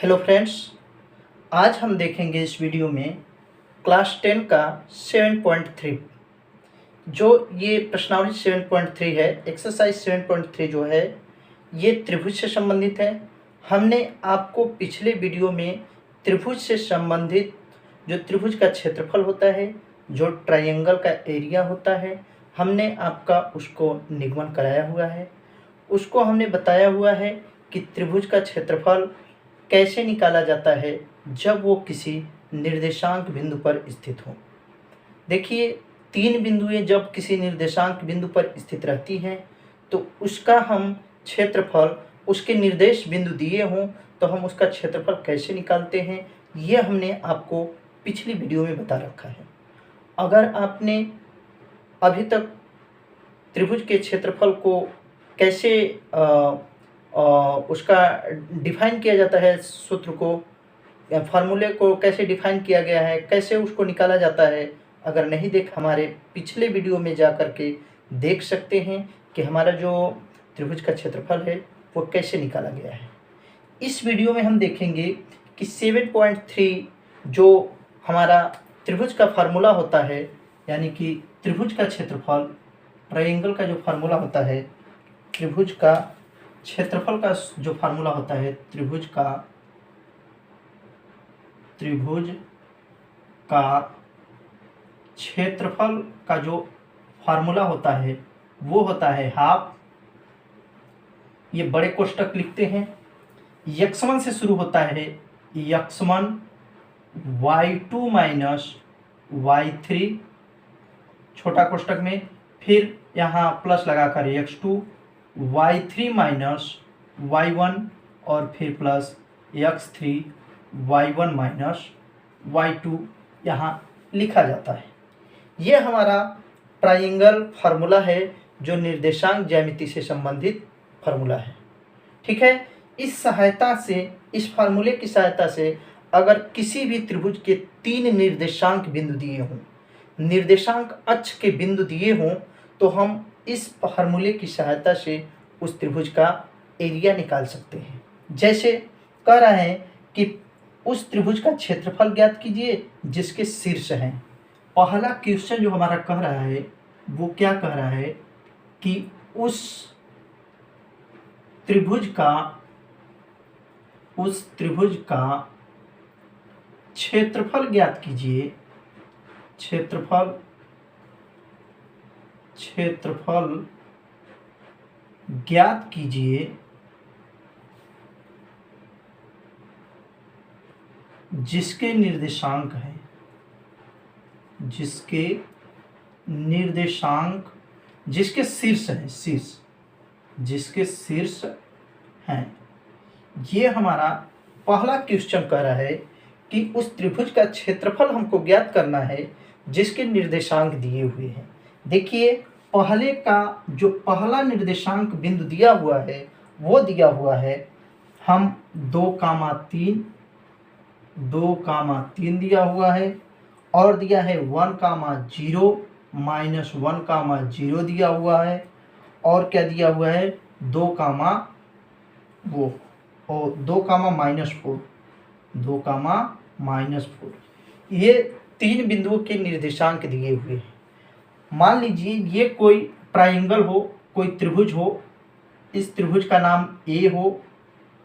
Hello friends, आज हम देखेंगे इस वीडियो में क्लास 10 का 7.3 जो ये प्रश्नावली 7.3 है। एक्सरसाइज 7.3 जो है ये त्रिभुज से संबंधित है। हमने आपको पिछले वीडियो में त्रिभुज से संबंधित जो त्रिभुज का क्षेत्रफल होता है, जो ट्रायंगल का एरिया होता है, हमने आपका उसको निगमन कराया हुआ है। उसको हमने बताया हुआ है कि त्रिभुज का क्षेत्रफल कैसे निकाला जाता है जब वो किसी निर्देशांक बिंदु पर स्थित हो। देखिए, तीन बिंदुएं जब किसी निर्देशांक बिंदु पर स्थित रहती हैं तो उसका हम क्षेत्रफल उसके निर्देश बिंदु दिए हों तो हम उसका क्षेत्रफल कैसे निकालते हैं, ये हमने आपको पिछली वीडियो में बता रखा है। अगर आपने अभी तक त्रिभुज के क्षेत्रफल को कैसे उसका डिफाइन किया जाता है, सूत्र को, फार्मूले को कैसे डिफाइन किया गया है, कैसे उसको निकाला जाता है, अगर नहीं देख हमारे पिछले वीडियो में जा कर के देख सकते हैं कि हमारा जो त्रिभुज का क्षेत्रफल है वो कैसे निकाला गया है। इस वीडियो में हम देखेंगे कि 7.3 जो हमारा त्रिभुज का फार्मूला होता है, यानी कि त्रिभुज का क्षेत्रफल, ट्रायंगल का जो फार्मूला होता है, त्रिभुज का क्षेत्रफल का जो फार्मूला होता है, त्रिभुज का क्षेत्रफल का जो फार्मूला होता है वो होता है हाफ, ये बड़े कोष्टक लिखते हैं, x1 से शुरू होता है, x1 y2 माइनस y3 छोटा कोष्टक में, फिर यहाँ प्लस लगाकर x2 y3 माइनस y1 और फिर plus x3 y1 minus y2 यहाँ लिखा जाता है। ये हमारा ट्रायंगल फार्मूला है जो निर्देशांक ज्यामिति से संबंधित फार्मूला है। ठीक है, इस फार्मूले की सहायता से अगर किसी भी त्रिभुज के तीन निर्देशांक बिंदु दिए हों, निर्देशांक अक्ष के बिंदु दिए हों, तो हम इस फार्मूले की सहायता से उस त्रिभुज का एरिया निकाल सकते हैं। जैसे कह रहे हैं कि उस त्रिभुज का क्षेत्रफल ज्ञात कीजिए जिसके शीर्ष हैं। पहला क्वेश्चन जो हमारा कह रहा है वो क्या कह रहा है कि उस त्रिभुज का क्षेत्रफल ज्ञात कीजिए, क्षेत्रफल ज्ञात कीजिए जिसके निर्देशांक हैं, जिसके शीर्ष हैं, जिसके शीर्ष हैं। ये हमारा पहला क्वेश्चन कह रहा है कि उस त्रिभुज का क्षेत्रफल हमको ज्ञात करना है जिसके निर्देशांक दिए हुए हैं। देखिए, पहले का जो पहला निर्देशांक बिंदु दिया हुआ है वो दिया हुआ है, हम 2,3 दिया हुआ है, और दिया है 1,0 माइनस 1,0 दिया हुआ है, और क्या दिया हुआ है 2, -4 ये तीन बिंदुओं के निर्देशांक दिए हुए हैं। मान लीजिए ये कोई ट्रायंगल हो, कोई त्रिभुज हो, इस त्रिभुज का नाम A हो,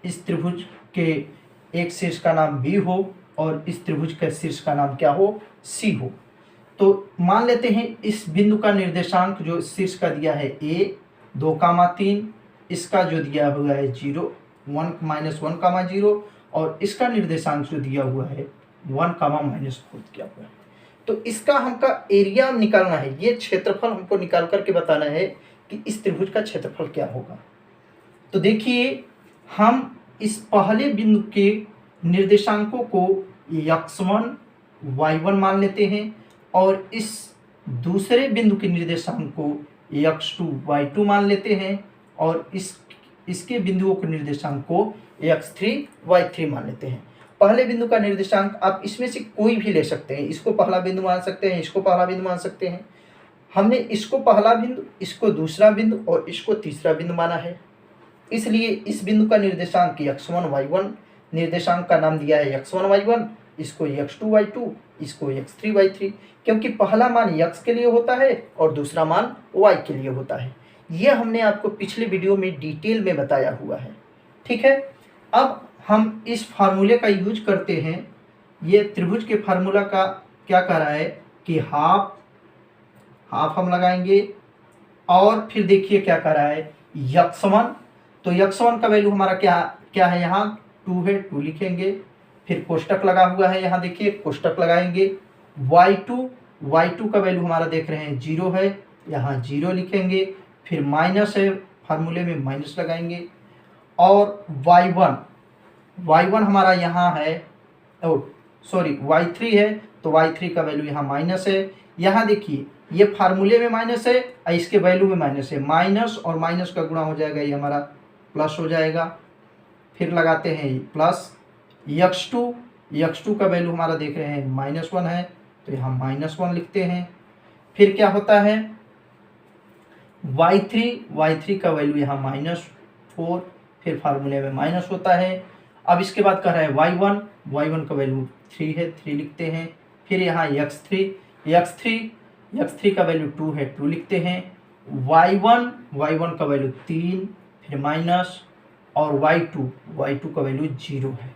इस त्रिभुज के एक शीर्ष का नाम B हो और इस त्रिभुज का शीर्ष का नाम क्या हो, C हो। तो मान लेते हैं इस बिंदु का निर्देशांक जो शीर्ष का दिया है A 2,3, इसका जो दिया हुआ है 0 1 -1,0 और इसका निर्देशांक जो दिया हुआ है 1, -4 दिया हुआ है। तो इसका हमका एरिया निकालना है, ये क्षेत्रफल हमको निकाल करके बताना है कि इस त्रिभुज का क्षेत्रफल क्या होगा। तो देखिए, हम इस पहले बिंदु के निर्देशांकों को x1 y1 मान लेते हैं और इस दूसरे बिंदु के निर्देशांक को x2 y2 मान लेते हैं और इसके बिंदुओं के निर्देशांक को x3 y3 मान लेते हैं। पहले बिंदु का निर्देशांक आप इसमें से कोई भी ले सकते हैं, इसको पहला बिंदु मान सकते हैं, इसको पहला बिंदु मान सकते हैं। हमने इसको पहला बिंदु, इसको दूसरा बिंदु और इसको तीसरा बिंदु माना है, इसलिए इस बिंदु का निर्देशांक x1 y1 निर्देशांक का नाम दिया है x1 y1, इसको x2 y2, इसको x3 y3, क्योंकि पहला मान x के लिए होता है और दूसरा मान y के लिए होता है। यह हमने आपको पिछले वीडियो में डिटेल में बताया हुआ है। ठीक है, अब हम इस फार्मूले का यूज करते हैं। ये त्रिभुज के फार्मूला का क्या कह रहा है कि हाफ हम लगाएंगे, और फिर देखिए क्या कह रहा है x1, तो x1 का वैल्यू हमारा क्या है, यहाँ 2 है, 2 लिखेंगे। फिर कोष्टक लगा हुआ है, यहाँ देखिए कोष्टक लगाएंगे। y2 का वैल्यू हमारा देख रहे हैं 0 है, यहाँ 0 लिखेंगे। फिर माइनस है, फार्मूले में माइनस लगाएंगे। और y1 हमारा यहाँ है, y3 है, तो y3 का वैल्यू यहाँ माइनस है। यहाँ देखिए ये फार्मूले में माइनस है और इसके वैल्यू में माइनस है, माइनस और माइनस का गुणा हो जाएगा, ये हमारा प्लस हो जाएगा। फिर लगाते हैं प्लस x2 का वैल्यू हमारा देख रहे हैं -1 है, तो यहाँ -1 लिखते हैं। फिर क्या होता है y3 का वैल्यू यहाँ -4, फिर फार्मूले में माइनस होता है। अब इसके बाद कह रहा है y1 का वैल्यू 3 है, 3 लिखते हैं। फिर यहाँ x3 का वैल्यू 2 है, 2 लिखते हैं। y1 का वैल्यू 3, फिर माइनस, और y2 का वैल्यू 0 है।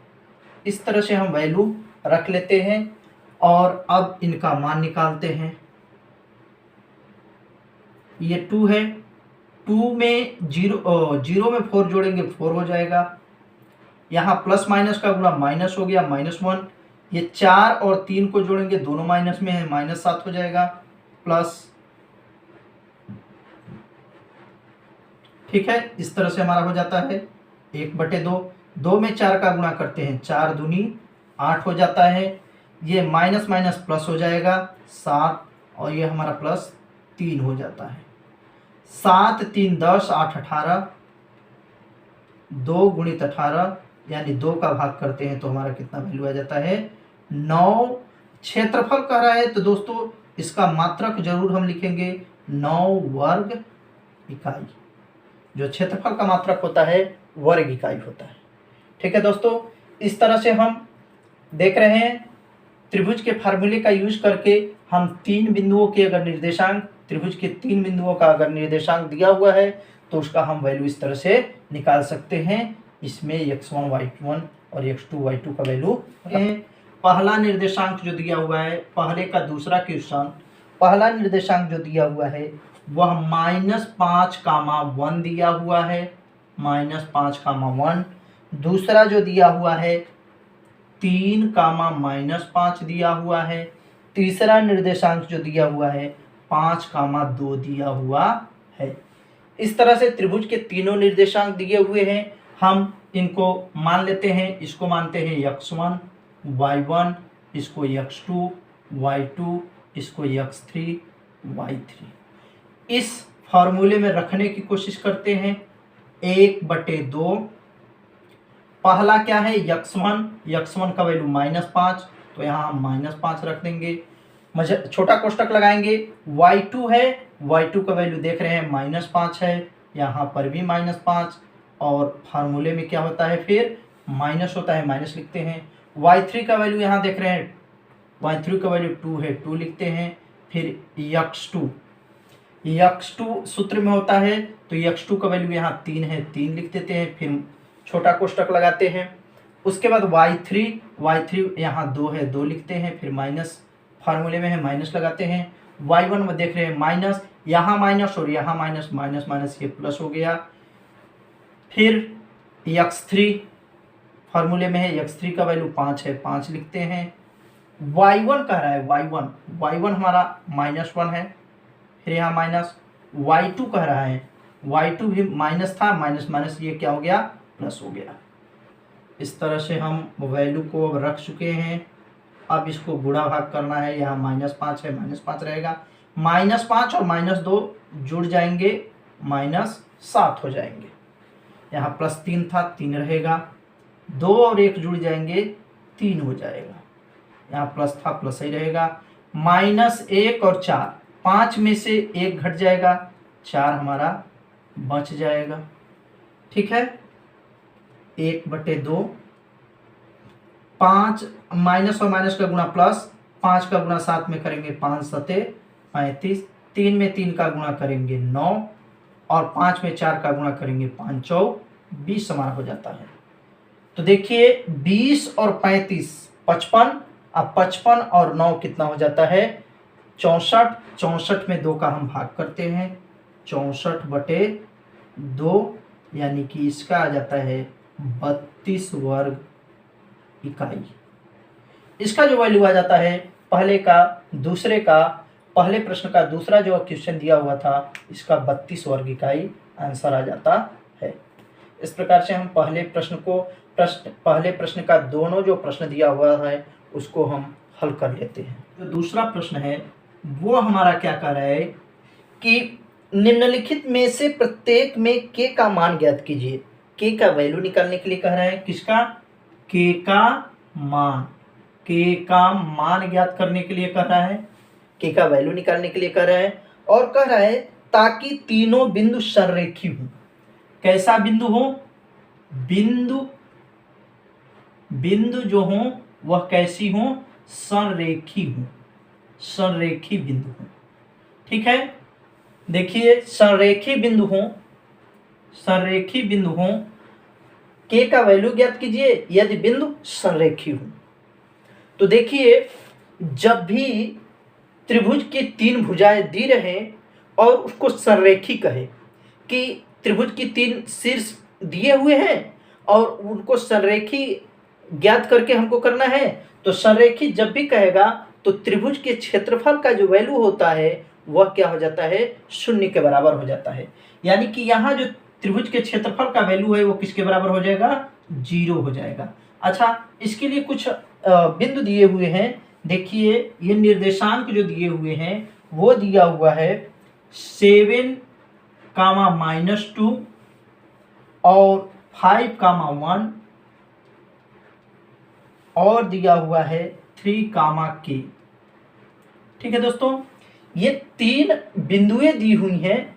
इस तरह से हम वैल्यू रख लेते हैं और अब इनका मान निकालते हैं। ये 2 है, 2 में 0 में 4 जोड़ेंगे, 4 हो जाएगा। यहाँ प्लस माइनस का गुणा माइनस हो गया, -1। ये 4 और 3 को जोड़ेंगे, दोनों माइनस में है, -7 हो जाएगा, प्लस। ठीक है, इस तरह से हमारा हो जाता है 1/2। 2 में 4 का गुणा करते हैं, 4 दूनी 8 हो जाता है। ये माइनस माइनस प्लस हो जाएगा 7, और ये हमारा प्लस 3 हो जाता है। 7 3 10, 8 18, 2 गुणित 18, यानी 2 का भाग करते हैं तो हमारा कितना वैल्यू आ जाता है 9। क्षेत्रफल कह रहा है तो दोस्तों इसका मात्रक जरूर हम लिखेंगे 9 वर्ग इकाई। जो क्षेत्रफल का मात्रक होता है वर्ग इकाई होता है। ठीक है दोस्तों, इस तरह से हम देख रहे हैं त्रिभुज के फार्मूले का यूज करके हम 3 बिंदुओं के अगर निर्देशांक, त्रिभुज के 3 बिंदुओं का अगर निर्देशांक दिया हुआ है तो उसका हम वैल्यू इस तरह से निकाल सकते हैं। इसमें x1 y1 और x2 y2 का वैल्यू है। पहला निर्देशांक जो दिया हुआ है, पहले का दूसरा क्वेश्चन, पहला निर्देशांक जो दिया हुआ है वह -5,1 दिया हुआ है, -5,1। दूसरा जो दिया हुआ है 3,-5 दिया हुआ है। तीसरा निर्देशांक जो दिया हुआ है 5,2 दिया हुआ है। इस तरह से त्रिभुज के तीनों निर्देशांक दिए हुए हैं, हम इनको मान लेते हैं। इसको मानते हैं x1 y1, इसको x2 y2, इसको x3 y3। इस फॉर्मूले में रखने की कोशिश करते हैं। 1/2, पहला क्या है x1 का वैल्यू -5, तो यहाँ हम -5 रख देंगे। छोटा कोष्टक लगाएंगे। y2 है, y2 का वैल्यू देख रहे हैं -5 है, यहाँ पर भी -5, और फार्मूले में क्या होता है फिर माइनस होता है, माइनस लिखते हैं। y3 का वैल्यू यहाँ देख रहे हैं, y3 का वैल्यू 2 है, 2 लिखते हैं। फिर x2 सूत्र में होता है, तो x2 का वैल्यू यहाँ 3 है, 3 लिख देते हैं। फिर छोटा कोष्टक लगाते हैं। उसके बाद y3 यहाँ 2 है, 2 लिखते हैं। फिर माइनस, फार्मूले में है, माइनस लगाते हैं। y1 में देख रहे हैं माइनस, यहाँ माइनस और यहाँ माइनस, माइनस माइनस ये प्लस हो गया। फिर x3 फार्मूले में है, x3 का वैल्यू 5 है, 5 लिखते हैं। y1 कह रहा है, y1 हमारा -1 है, फिर यहाँ माइनस। y2 कह रहा है, y2 भी माइनस था, माइनस माइनस ये क्या हो गया, प्लस हो गया। इस तरह से हम वैल्यू को अब रख चुके हैं। अब इसको गुणा भाग करना है, यहाँ -5 है, -5 रहेगा। -5 और -2 जुड़ जाएंगे, -7 हो जाएंगे। यहाँ +3 था, 3 रहेगा। 2 और 1 जुड़ जाएंगे, 3 हो जाएगा। यहाँ प्लस था, प्लस ही रहेगा। -1 और 4, 5 में से 1 घट जाएगा, 4 हमारा बच जाएगा। ठीक है, 1/2 5 माइनस और माइनस का गुणा प्लस, 5 का गुणा 7 में करेंगे 5 सते 35, 3 में 3 का गुणा करेंगे 9 और 5 में 4 का गुणा करेंगे 5 चौक 20 समान हो जाता है। तो देखिए 20 और 35 55, अब 55 और 9 कितना हो जाता है 64, 64 में 2 का हम भाग करते हैं 64/2 यानी कि इसका आ जाता है 32 वर्ग इकाई। इसका जो वैल्यू आ जाता है पहले प्रश्न का दूसरा जो क्वेश्चन दिया हुआ था इसका 32 वर्ग इकाई आंसर आ जाता है। इस प्रकार से हम पहले प्रश्न का दोनों जो प्रश्न दिया हुआ है उसको हम हल कर लेते हैं। जो दूसरा प्रश्न है वो हमारा क्या कह रहा है कि निम्नलिखित में से प्रत्येक में k का मान ज्ञात कीजिए। k का वैल्यू निकालने के लिए कह रहा है, किसका, k का मान ज्ञात करने के लिए कह रहा है, k का वैल्यू निकालने के लिए कह रहा है और कह रहा है ताकि तीनों बिंदु संरेखी हो। कैसा बिंदु हो, बिंदु जो हो वह कैसी हो, संरेखी बिंदु हो। ठीक है, देखिए संरेखी बिंदु हो, k का वैल्यू ज्ञात कीजिए यदि बिंदु संरेखी हो। तो देखिए जब भी त्रिभुज की 3 भुजाएं दी रहे और उसको संरेखी कहे कि त्रिभुज की 3 शीर्ष दिए हुए हैं और उनको संरेखी ज्ञात करके हमको करना है, तो संरेखी जब भी कहेगा तो त्रिभुज के क्षेत्रफल का जो वैल्यू होता है वह क्या हो जाता है, 0 के बराबर हो जाता है। यानी कि यहाँ जो त्रिभुज के क्षेत्रफल का वैल्यू है वो किसके बराबर हो जाएगा, 0 हो जाएगा। अच्छा, इसके लिए कुछ बिंदु दिए हुए हैं। देखिए ये निर्देशांक जो दिए हुए हैं वो दिया हुआ है 7, -2 और 5, 1 और दिया हुआ है 3, k। ठीक है दोस्तों, ये 3 बिंदुएं दी हुई हैं,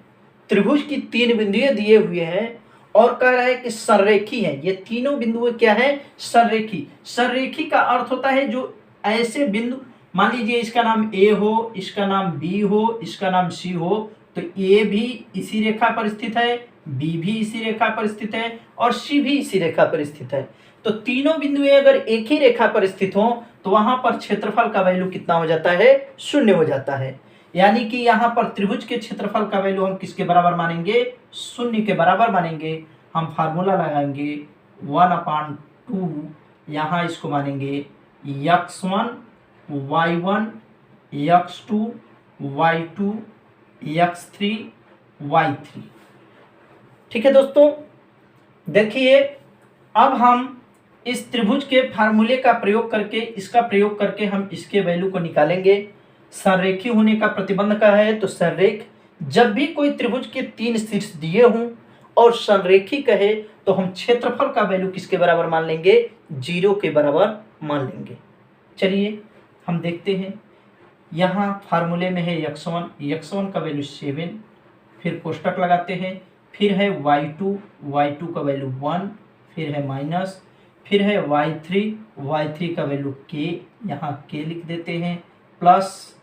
त्रिभुज की 3 बिंदुएं दिए हुए हैं और कह रहा है कि संरेखी है। ये तीनों बिंदुएं क्या है, संरेखी। संरेखी का अर्थ होता है जो ऐसे बिंदु, मान लीजिए इसका नाम A हो, इसका नाम B हो, इसका नाम C हो, तो A भी इसी रेखा पर स्थित है, B भी इसी रेखा पर स्थित है और C भी इसी रेखा पर स्थित है। तो तीनों बिंदुएं अगर एक ही रेखा पर स्थित हो तो वहां पर क्षेत्रफल का वैल्यू कितना हो जाता है, 0 हो जाता है। यानी कि यहाँ पर त्रिभुज के क्षेत्रफल का वैल्यू हम किसके बराबर मानेंगे, 0 के बराबर मानेंगे। हम फार्मूला लगाएंगे 1/2, यहाँ इसको मानेंगे x1 y1 x2 y2 x3 y3। ठीक है दोस्तों, देखिए अब हम इस त्रिभुज के फार्मूले का प्रयोग करके, इसका प्रयोग करके हम इसके वैल्यू को निकालेंगे। संरेखी होने का प्रतिबंध का है, तो संरेख जब भी कोई त्रिभुज के 3 शीर्ष दिए हों और संरेखी कहे तो हम क्षेत्रफल का वैल्यू किसके बराबर मान लेंगे, 0 के बराबर मान लेंगे। चलिए हम देखते हैं, यहाँ फार्मूले में है x1 का वैल्यू 7, फिर कोष्टक लगाते हैं, फिर है y2 का वैल्यू 1, फिर है माइनस, फिर है y3 का वैल्यू k, यहाँ k लिख देते हैं, प्लस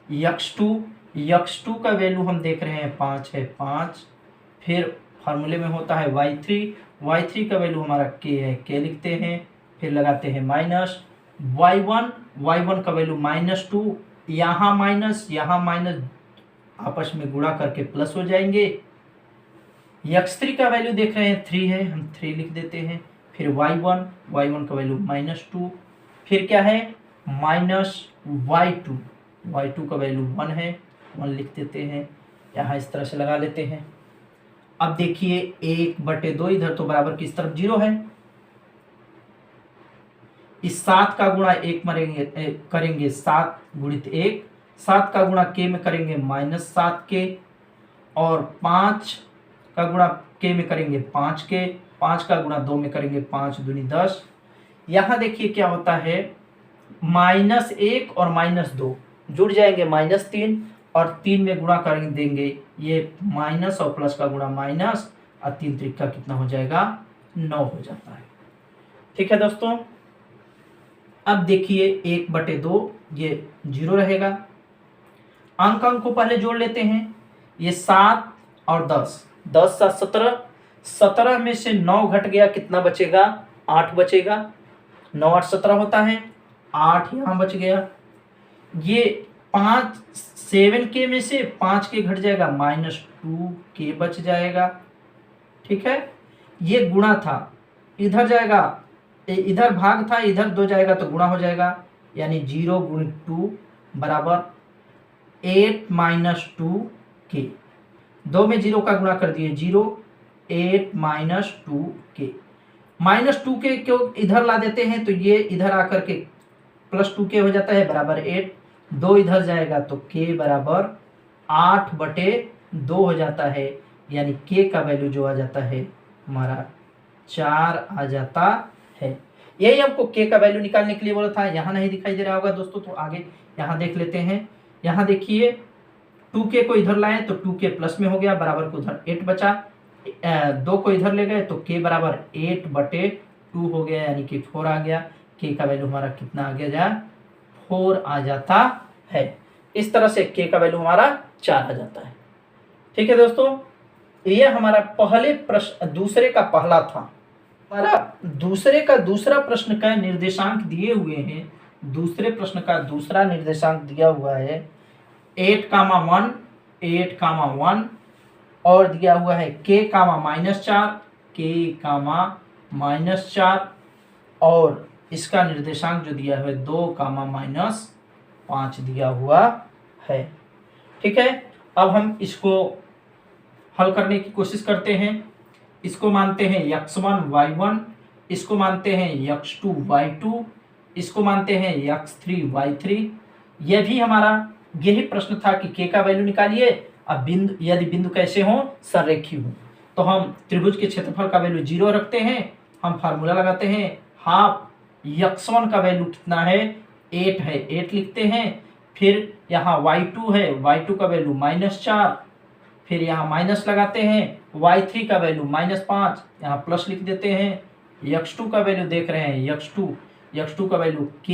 x2 का वैल्यू हम देख रहे हैं 5 है 5, फिर फार्मूले में होता है y3 का वैल्यू हमारा k है, k लिखते हैं, फिर लगाते हैं माइनस, y1 का वैल्यू -2, यहाँ माइनस आपस में गुणा करके प्लस हो जाएंगे। x3 का वैल्यू देख रहे हैं 3 है, हम 3 लिख देते हैं, फिर y1 का वैल्यू -2, फिर क्या है -y2 का वैल्यू 1 है, 1 लिख देते हैं, यहाँ इस तरह से लगा लेते हैं। अब देखिए 1/2 इधर तो बराबर किस तरफ 0 है, इस 7 का गुणा 1 करेंगे 7 गुणित 1, 7 का गुणा k में करेंगे -7k और 5 का गुणा k में करेंगे 5k, 5 का गुणा 2 में करेंगे 5 दूनी 10। यहाँ देखिए क्या होता है, -1 और -2 जुड़ जाएंगे -3 और 3 में गुणा कर देंगे, ये माइनस और प्लस का गुणा माइनस और 3 त्रिक का कितना हो जाएगा, 9 हो जाता है। ठीक है दोस्तों, अब देखिए 1/2 ये 0 रहेगा। अंक को पहले जोड़ लेते हैं। ये 7 और 10, 10 7 17, 17 में से 9 घट गया, कितना बचेगा? 8 बचेगा। 9 8 17 होता है, 8 यहाँ बच गया। ये 5 7K में से 5K घट जाएगा, -2K बच जाएगा। ठीक है, ये गुणा था, इधर जाएगा, इधर भाग था, इधर 2 जाएगा तो गुणा हो जाएगा, यानी 0 × 2 बराबर 8 - 2K। 2 में 0 का गुणा कर दिए 0, 8 - 2K। -2K को इधर ला देते हैं तो ये इधर आकर के +2K हो जाता है बराबर 8। 2 इधर जाएगा तो K बराबर 8/2 हो जाता है, यानी K का वैल्यू जो आ जाता है हमारा 4 आ जाता है। यही हमको K का वैल्यू निकालने के लिए बोला था। यहाँ नहीं दिखाई दे रहा होगा दोस्तों, तो आगे यहाँ देख लेते हैं। यहाँ देखिए 2K को इधर लाए तो 2K प्लस में हो गया, बराबर को उधर 8 बचा। 2 को इधर ले गए तो K बराबर 8/2 हो गया, यानी कि 4 आ गया। K का वैल्यू हमारा कितना आ गया? 4 आ जाता है। इस तरह से K का वैल्यू हमारा 4 आ जाता है। ठीक है दोस्तों, ये हमारा पहले प्रश्न, दूसरे का पहला था। हमारा दूसरे का दूसरा प्रश्न का निर्देशांक दिए हुए हैं। दूसरे प्रश्न का दूसरा निर्देशांक दिया हुआ है 8,1, 8,1 और दिया हुआ है K, -4, K, -4 और इसका निर्देशांक जो दिया है 2, -5 दिया हुआ है। ठीक है, अब हम इसको हल करने की कोशिश करते हैं। इसको मानते हैं x1 y1, इसको मानते हैं x2 y2, इसको मानते हैं x3 y3। यह भी हमारा यही प्रश्न था कि K का वैल्यू निकालिए। अब बिंदु, यदि बिंदु कैसे हो? सररेखी हो, तो हम त्रिभुज के क्षेत्रफल का वैल्यू 0 रखते हैं। हम फार्मूला लगाते हैं, हाफ x1 का वैल्यू कितना है? 8 है, 8 लिखते हैं। फिर यहाँ y2 है, y2 का वैल्यू -4, फिर यहाँ माइनस लगाते हैं। y3 का वैल्यू -5, यहाँ प्लस लिख देते हैं। x2 का वैल्यू देख रहे हैं, x2 का वैल्यू K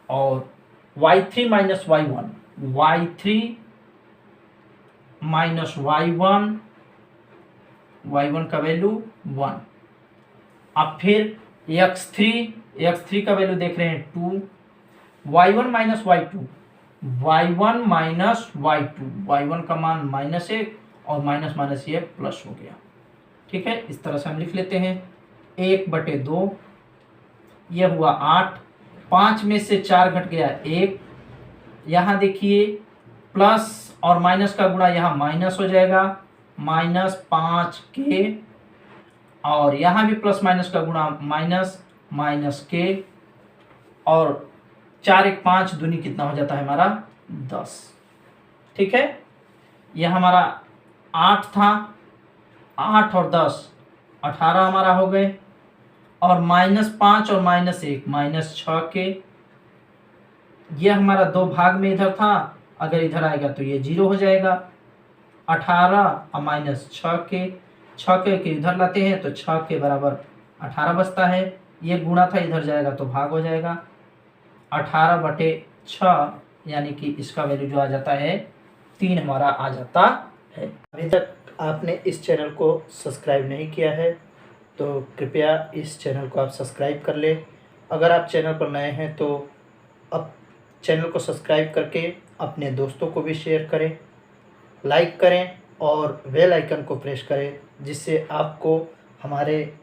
और y3 - y1, y3 - y1 का वैल्यू 1। अब फिर x3 का वैल्यू देख रहे हैं 2, y1 - y2, y1 - y2, y1 का मान -1 और माइनस ये प्लस हो गया। ठीक है, इस तरह से हम लिख लेते हैं 1/2, यह हुआ 8, 5 में से 4 घट गया 1। यहाँ देखिए प्लस और माइनस का गुणा यहाँ माइनस हो जाएगा, -5K और यहाँ भी प्लस माइनस का गुणा -K और 4 1 5 दूनी कितना हो जाता है हमारा? 10। ठीक है, यह हमारा 8 था, 8 और 10 18 हमारा हो गए और -5 और -1 -6K। यह हमारा 2 भाग में इधर था, अगर इधर आएगा तो ये 0 हो जाएगा। 18 और -6K, 6K के इधर लाते हैं तो 6K बराबर 18 बचता है। ये गुणा था, इधर जाएगा तो भाग हो जाएगा। 18/6 यानी कि इसका वैल्यू जो आ जाता है 3 हमारा आ जाता है। अभी तक आपने इस चैनल को सब्सक्राइब नहीं किया है तो कृपया इस चैनल को आप सब्सक्राइब कर लें। अगर आप चैनल पर नए हैं तो अब चैनल को सब्सक्राइब करके अपने दोस्तों को भी शेयर करें, लाइक करें और बेल आइकन को प्रेस करें, जिससे आपको हमारे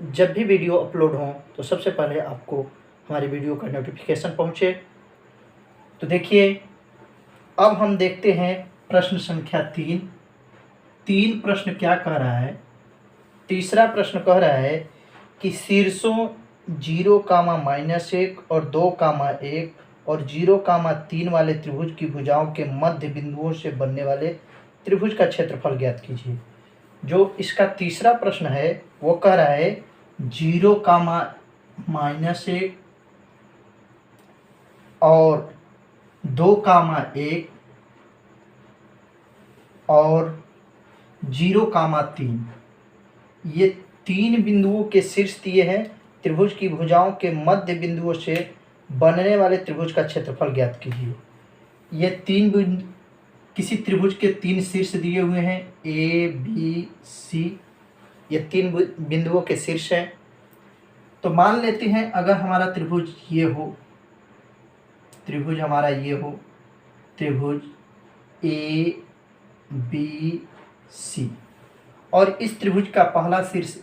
जब भी वीडियो अपलोड हों तो सबसे पहले आपको हमारी वीडियो का नोटिफिकेशन पहुँचे। तो देखिए, अब हम देखते हैं प्रश्न संख्या 3 प्रश्न क्या कह रहा है। तीसरा प्रश्न कह रहा है कि शीर्षों 0, -1 और 2, 1 और 0, 3 वाले त्रिभुज की भुजाओं के मध्य बिंदुओं से बनने वाले त्रिभुज का क्षेत्रफल ज्ञात कीजिए। जो इसका तीसरा प्रश्न है वो कह रहा है 0, -1 और 2, 1 और 0, 3, ये 3 बिंदुओं के शीर्ष दिए हैं त्रिभुज की भुजाओं के मध्य बिंदुओं से बनने वाले त्रिभुज का क्षेत्रफल ज्ञात कीजिए। ये किसी त्रिभुज के 3 शीर्ष दिए हुए हैं, ए बी सी, ये 3 बिंदुओं के शीर्ष हैं। तो मान लेते हैं अगर हमारा त्रिभुज ये हो, त्रिभुज हमारा ये हो, त्रिभुज ए बी सी, और इस त्रिभुज का पहला शीर्ष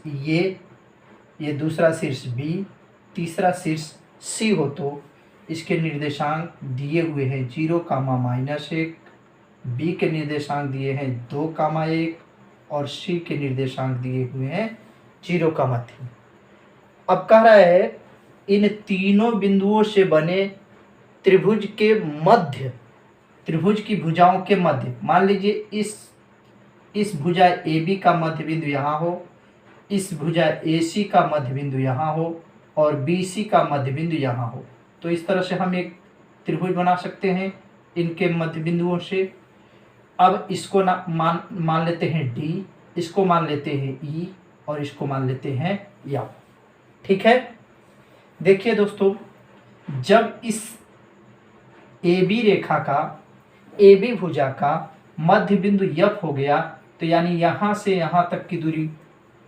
ये दूसरा शीर्ष बी, तीसरा शीर्ष सी हो, तो इसके निर्देशांक दिए हुए हैं 0, -1, बी के निर्देशांक दिए हैं 2, 1 और सी के निर्देशांक दिए हुए हैं 0, 3। अब कह रहा है इन तीनों बिंदुओं से बने त्रिभुज के मध्य, त्रिभुज की भुजाओं के मध्य, मान लीजिए इस भुजा ए बी का मध्य बिंदु यहाँ हो, इस भुजा ए सी का मध्य बिंदु यहाँ हो और बी सी का मध्य बिंदु यहाँ हो, तो इस तरह से हम एक त्रिभुज बना सकते हैं इनके मध्य बिंदुओं से। अब इसको मान लेते हैं डी, इसको मान लेते हैं ई और इसको मान लेते हैं एफ। ठीक है, देखिए दोस्तों, जब इस ए बी रेखा का, ए बी भुजा का मध्य बिंदु एफ हो गया, तो यानी यहाँ से यहाँ तक की दूरी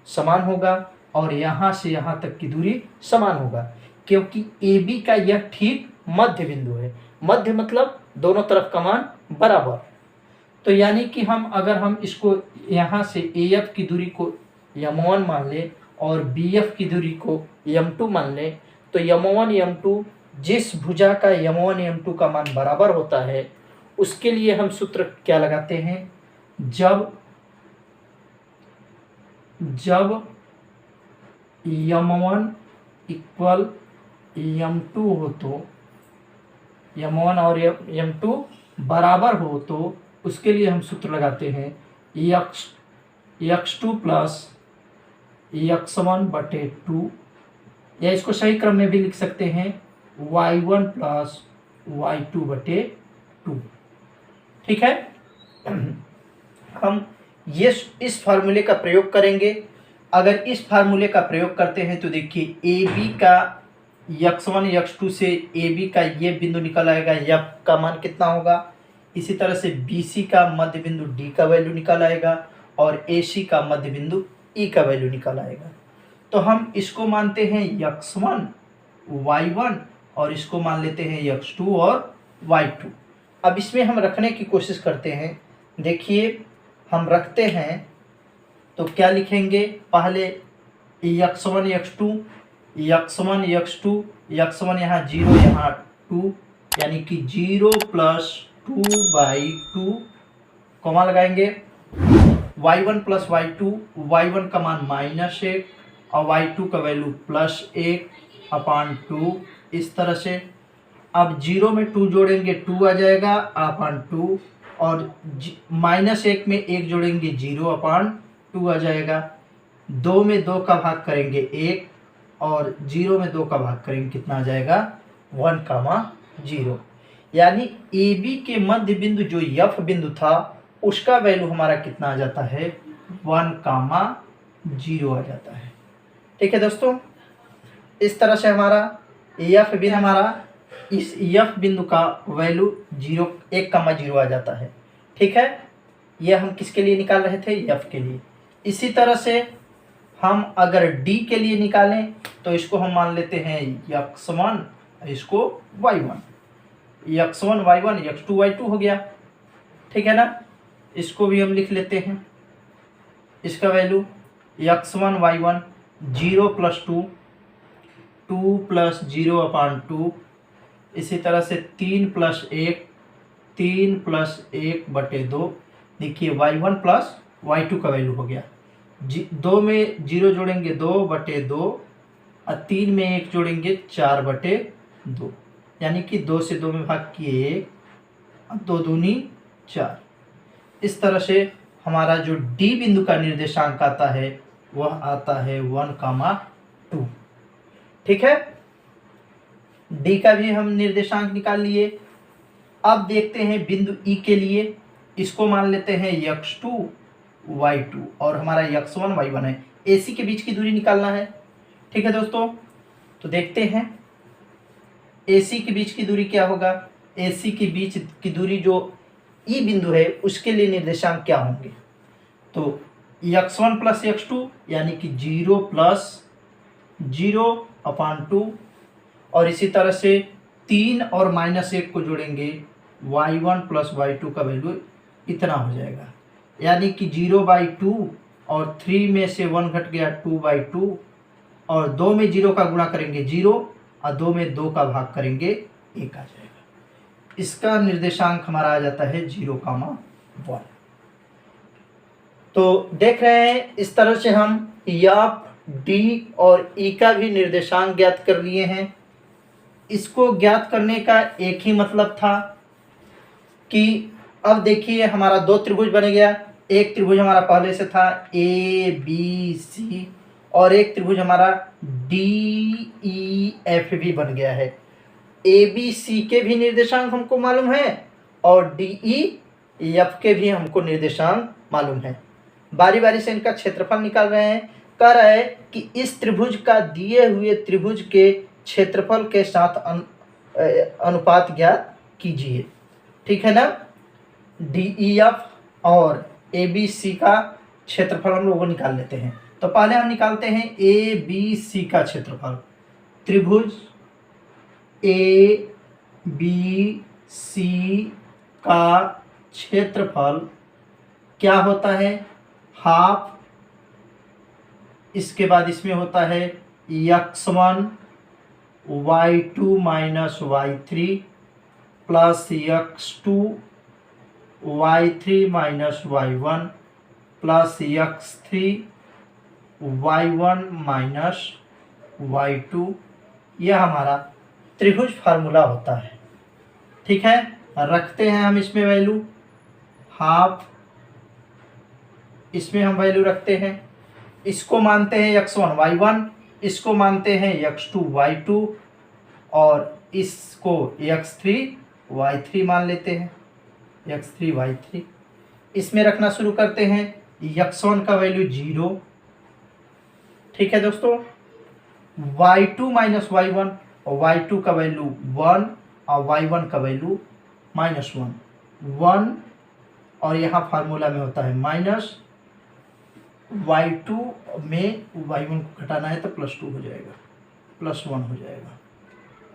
समान होगा और यहाँ से यहाँ तक की दूरी समान होगा, क्योंकि ए बी का यह ठीक मध्य बिंदु है। मध्य मतलब दोनों तरफ का मान बराबर। तो यानी कि अगर हम इसको यहाँ से ए एफ की दूरी को m1 मान लें और बी एफ की दूरी को m2 मान लें, तो m1 m2 जिस भुजा का m1 m2 का मान बराबर होता है, उसके लिए हम सूत्र क्या लगाते हैं, जब m1 इक्वल m2 हो, तो m1 और m2 बराबर हो, तो उसके लिए हम सूत्र लगाते हैं x2 प्लस x1/2, या इसको सही क्रम में भी लिख सकते हैं y1 प्लस y2/2। ठीक है, हम इस फार्मूले का प्रयोग करेंगे। अगर इस फार्मूले का प्रयोग करते हैं तो देखिए ए बी का x1 x2 से ए बी का ये बिंदु निकल आएगा, एफ का मान कितना होगा। इसी तरह से बी सी का मध्य बिंदु डी का वैल्यू निकल आएगा और ए सी का मध्य बिंदु ई का वैल्यू निकल आएगा। तो हम इसको मानते हैं x1 y1 और इसको मान लेते हैं x2 और y2। अब इसमें हम रखने की कोशिश करते हैं। देखिए हम रखते हैं तो क्या लिखेंगे, पहले x1 x2, x1 x2, x1 यहाँ 0 यहाँ 2, यानी कि 0 + 2/2, कॉमा लगाएंगे, y1 + y2, y1 का मान -1 और y2 का वैल्यू +1/2, इस तरह से। अब 0 में 2 जोड़ेंगे 2 आ जाएगा 2, और -1 में 1 जोड़ेंगे 0/2 आ जाएगा। 2 में 2 का भाग करेंगे 1 और 0 में 2 का भाग करेंगे, कितना आ जाएगा 1,0। यानी ए बी के मध्य बिंदु जो एफ बिंदु था उसका वैल्यू हमारा कितना आ जाता है, 1,0 आ जाता है। ठीक है दोस्तों, इस तरह से हमारा एफ बिंदु, हमारा इस एफ बिंदु का वैल्यू 1,0 आ जाता है। ठीक है, यह हम किसके लिए निकाल रहे थे, एफ के लिए। इसी तरह से हम अगर डी के लिए निकालें तो इसको हम मान लेते हैं x1, इसको y1, x1 y1 x2 y2 हो गया। ठीक है ना, इसको भी हम लिख लेते हैं। इसका वैल्यू x1 y1 0 + 2, 2 + 0/2, इसी तरह से 3 + 1, 3 + 1/2। देखिए y1 + y2 का वैल्यू हो गया। 2 में 0 जोड़ेंगे 2/2 और 3 में 1 जोड़ेंगे 4/2, यानी कि 2 से 2 में भाग किए 1, 2 दूनी 4। इस तरह से हमारा जो डी बिंदु का निर्देशांक आता है वह आता है 1,2। ठीक है, डी का भी हम निर्देशांक निकाल लिए। अब देखते हैं बिंदु ई के लिए, इसको मान लेते हैं x2 y2 और हमारा x1 y1 है। AC के बीच की दूरी निकालना है। ठीक है दोस्तों, तो देखते हैं AC के बीच की दूरी क्या होगा। AC के बीच की दूरी जो E बिंदु है उसके लिए निर्देशांक क्या होंगे। तो x1 प्लस x2 यानी कि 0 प्लस 0/2 और इसी तरह से 3 और -1 को जोड़ेंगे y1 प्लस y2 का वैल्यू इतना हो जाएगा, यानी कि 0/2 और 3 में से 1 घट गया 2/2 और 2 में 0 का गुणा करेंगे 0 और 2 में 2 का भाग करेंगे 1 आ जाएगा। इसका निर्देशांक हमारा आ जाता है 0,1। तो देख रहे हैं इस तरह से हम F, D और E का भी निर्देशांक ज्ञात कर लिए हैं। इसको ज्ञात करने का एक ही मतलब था कि अब देखिए हमारा दो त्रिभुज बन गया। एक त्रिभुज हमारा पहले से था ABC और एक त्रिभुज हमारा DEF भी बन गया है। ABC के भी निर्देशांक हमको मालूम है और DEF के भी हमको निर्देशांक मालूम है। बारी बारी से इनका क्षेत्रफल निकाल रहे हैं। कह रहा है कि इस त्रिभुज का दिए हुए त्रिभुज के क्षेत्रफल के साथ अनुपात ज्ञात कीजिए। ठीक है ना। DEF और ABC का क्षेत्रफल हम लोग निकाल लेते हैं। तो पहले हम निकालते हैं ABC का क्षेत्रफल। त्रिभुज ABC का क्षेत्रफल क्या होता है, हाफ। इसके बाद इसमें होता है x1 y2 minus y3 plus x2 y3 minus y1 plus x3 y1 minus y2। यह हमारा त्रिभुज फार्मूला होता है। ठीक है, रखते हैं हम इसमें वैल्यू हाफ, इसमें हम वैल्यू रखते हैं। इसको मानते हैं x1 y1, इसको मानते हैं x2 y2 और इसको x3 y3 मान लेते हैं, x3 y3। इसमें रखना शुरू करते हैं। x1 का वैल्यू 0। ठीक है दोस्तों, y2 माइनस y1 और y2 का वैल्यू 1 और y1 का वैल्यू -1 और यहाँ फार्मूला में होता है माइनस। y2 में y1 को घटाना है तो +2 हो जाएगा, +1 हो जाएगा।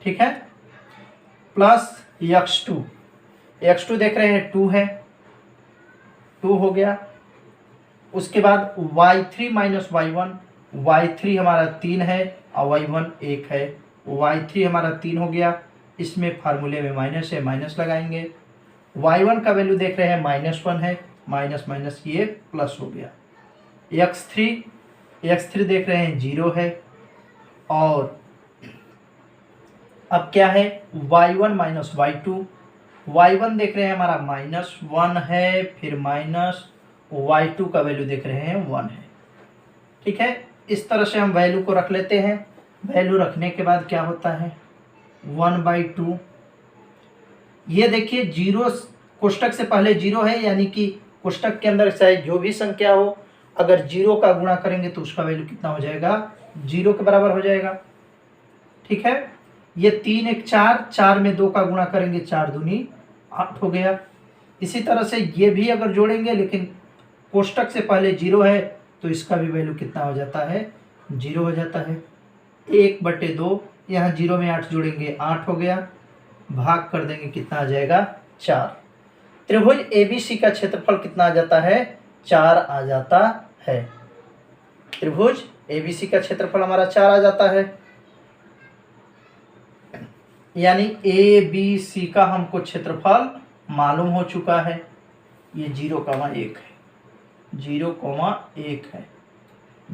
ठीक है, प्लस x2 देख रहे हैं 2 है, 2 हो गया। उसके बाद y3 माइनस y3 हमारा 3 है और y1 1 है। y3 हमारा 3 हो गया। इसमें फार्मूले में माइनस है, माइनस लगाएंगे। y1 का वैल्यू देख रहे हैं -1 है, माइनस माइनस ये प्लस हो गया। x3 देख रहे हैं 0 है और अब क्या है y1 माइनस y1 देख रहे हैं हमारा -1 है, फिर माइनस y2 का वैल्यू देख रहे हैं 1 है। ठीक है, इस तरह से हम वैल्यू को रख लेते हैं। वैल्यू रखने के बाद क्या होता है 1/2। ये देखिए 0 कोष्टक से पहले 0 है, यानी कि कोष्टक के अंदर चाहे जो भी संख्या हो, अगर 0 का गुणा करेंगे तो उसका वैल्यू कितना हो जाएगा, 0 के बराबर हो जाएगा। ठीक है, ये 3 1 4 में 2 का गुणा करेंगे 4 दूनी 8 हो गया। इसी तरह से ये भी अगर जोड़ेंगे लेकिन कोष्टक से पहले 0 है तो इसका भी वैल्यू कितना हो जाता है, 0 हो जाता है। 1/2, यहाँ 0 में 8 जोड़ेंगे 8 हो गया, भाग कर देंगे कितना आ जाएगा 4। त्रिभुज ABC का क्षेत्रफल कितना आ जाता है, 4 आ जाता है। त्रिभुज ABC का क्षेत्रफल हमारा 4 आ जाता है, यानी ABC का हमको क्षेत्रफल मालूम हो चुका है। ये 0,1 है, 0,1 है,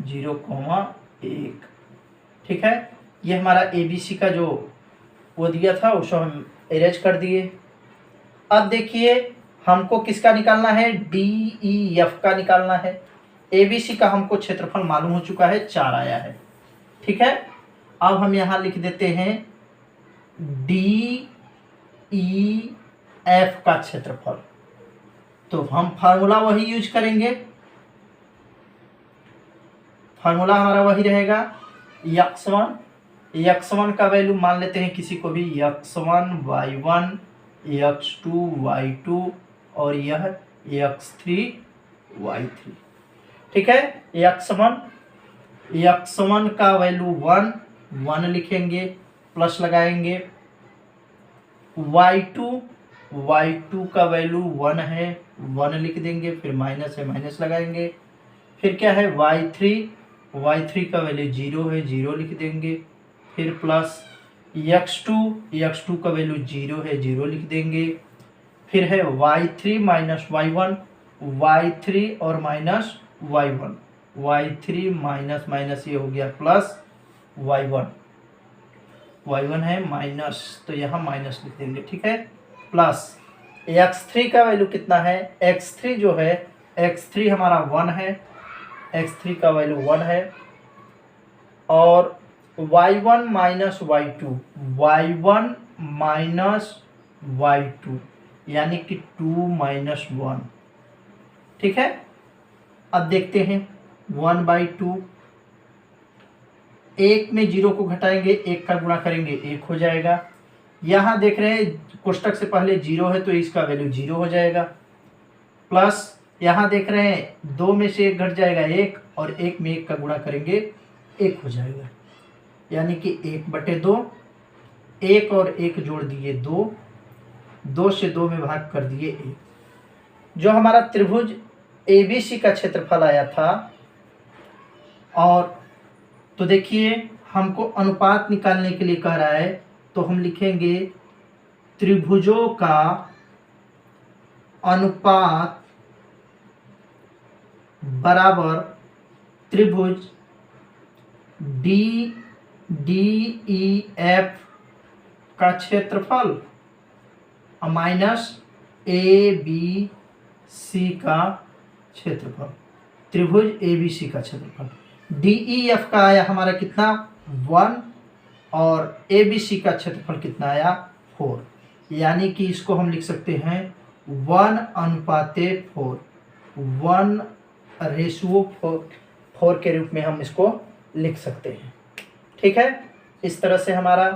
0,1। ठीक है, ये हमारा ABC का जो वो दिया था उसको हम इरेज कर दिए। अब देखिए हमको किसका निकालना है, DEF का निकालना है। ABC का हमको क्षेत्रफल मालूम हो चुका है, 4 आया है। ठीक है, अब हम यहाँ लिख देते हैं DEF का क्षेत्रफल। तो हम फार्मूला वही यूज करेंगे, फार्मूला हमारा वही रहेगा x1 x1 का वैल्यू मान लेते हैं किसी को भी, x1 y1 x2 y2 और यह x3 y3। ठीक है, x1 का वैल्यू 1 लिखेंगे, प्लस लगाएंगे। y2 का वैल्यू 1 है, 1 लिख देंगे, फिर माइनस है माइनस लगाएंगे। फिर क्या है y3 का वैल्यू 0 है, 0 लिख देंगे। फिर प्लस x2 का वैल्यू 0 है, 0 लिख देंगे। फिर है y3 माइनस y1, y3 और minus y1, y3 minus minus ये हो गया प्लस y1 है माइनस, तो यहाँ माइनस लिख देंगे। ठीक है, प्लस x3 का वैल्यू कितना है, x3 जो है x3 हमारा 1 है, x3 का वैल्यू 1 है। और y1 माइनस y2 यानी कि 2 माइनस 1। ठीक है, अब देखते हैं 1/2, 1 में 0 को घटाएंगे, 1 का गुणा करेंगे 1 हो जाएगा। यहाँ देख रहे हैं कोष्टक से पहले 0 है तो इसका वैल्यू 0 हो जाएगा। प्लस यहाँ देख रहे हैं 2 में से 1 घट जाएगा 1, और 1 में 1 का गुणा करेंगे 1 हो जाएगा, यानी कि 1/2, 1 और 1 जोड़ दिए 2, 2 से 2 में भाग कर दिए 1। जो हमारा त्रिभुज ABC का क्षेत्रफल आया था, और तो देखिए हमको अनुपात निकालने के लिए कह रहा है, तो हम लिखेंगे त्रिभुजों का अनुपात बराबर त्रिभुज DEF का क्षेत्रफल माइनस ABC का क्षेत्रफल, त्रिभुज ABC का क्षेत्रफल। DEF का आया हमारा कितना 1, और ABC का क्षेत्रफल कितना आया 4, यानी कि इसको हम लिख सकते हैं 1/4, 1/4 के रूप में हम इसको लिख सकते हैं। ठीक है, इस तरह से हमारा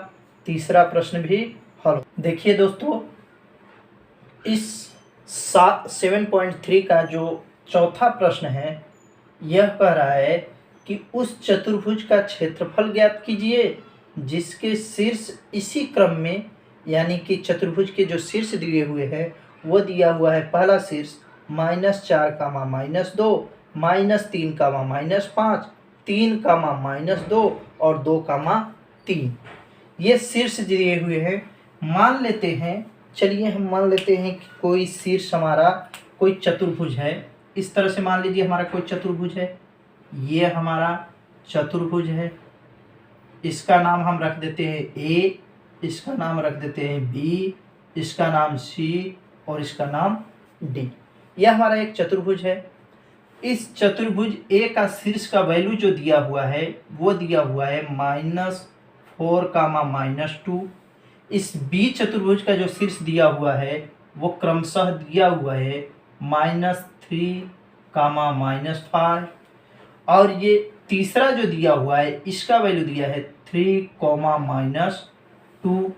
तीसरा प्रश्न भी हल। देखिए दोस्तों, इस 7.3 का जो चौथा प्रश्न है, यह कह रहा है कि उस चतुर्भुज का क्षेत्रफल ज्ञात कीजिए जिसके शीर्ष इसी क्रम में, यानी कि चतुर्भुज के जो शीर्ष दिए हुए हैं वो दिया हुआ है, पहला शीर्ष -4, -2, -3, -5, 3, -2 और 2, 3, ये शीर्ष दिए हुए हैं। मान लेते हैं, चलिए हम मान लेते हैं कि कोई शीर्ष हमारा कोई चतुर्भुज है। इस तरह से मान लीजिए हमारा कोई चतुर्भुज है, ये हमारा चतुर्भुज है, इसका नाम हम रख देते हैं A, इसका नाम रख देते हैं B, इसका नाम C और इसका नाम D। यह हमारा एक चतुर्भुज है। इस चतुर्भुज A का शीर्ष का वैल्यू जो दिया हुआ है वो दिया हुआ है -4, -2। इस B चतुर्भुज का जो शीर्ष दिया हुआ है वो क्रमशः दिया हुआ है -3, -5, और ये तीसरा जो दिया हुआ है इसका वैल्यू दिया है 3, -2,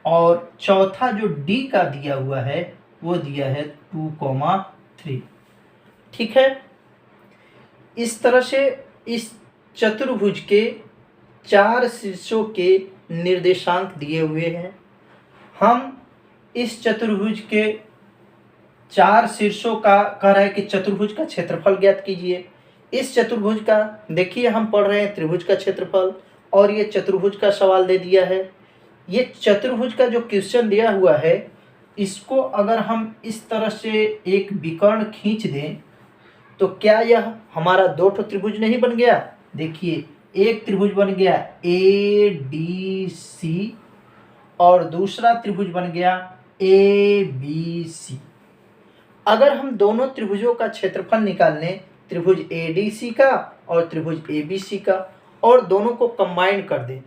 और चौथा जो D का दिया हुआ है वो दिया है 2, 3। ठीक है, इस तरह से इस चतुर्भुज के 4 शीर्षों के निर्देशांक दिए हुए हैं। हम इस चतुर्भुज के 4 शीर्षों का कह रहा है कि चतुर्भुज का क्षेत्रफल ज्ञात कीजिए। इस चतुर्भुज का देखिए, हम पढ़ रहे हैं त्रिभुज का क्षेत्रफल, और ये चतुर्भुज का सवाल दे दिया है। ये चतुर्भुज का जो क्वेश्चन दिया हुआ है, इसको अगर हम इस तरह से एक विकर्ण खींच दें तो क्या यह हमारा 2 त्रिभुज नहीं बन गया। देखिए, एक त्रिभुज बन गया ADC और दूसरा त्रिभुज बन गया ABC। अगर हम दोनों त्रिभुजों का क्षेत्रफल निकाल लें, त्रिभुज ADC का और त्रिभुज ABC का, और दोनों को कंबाइन कर दें,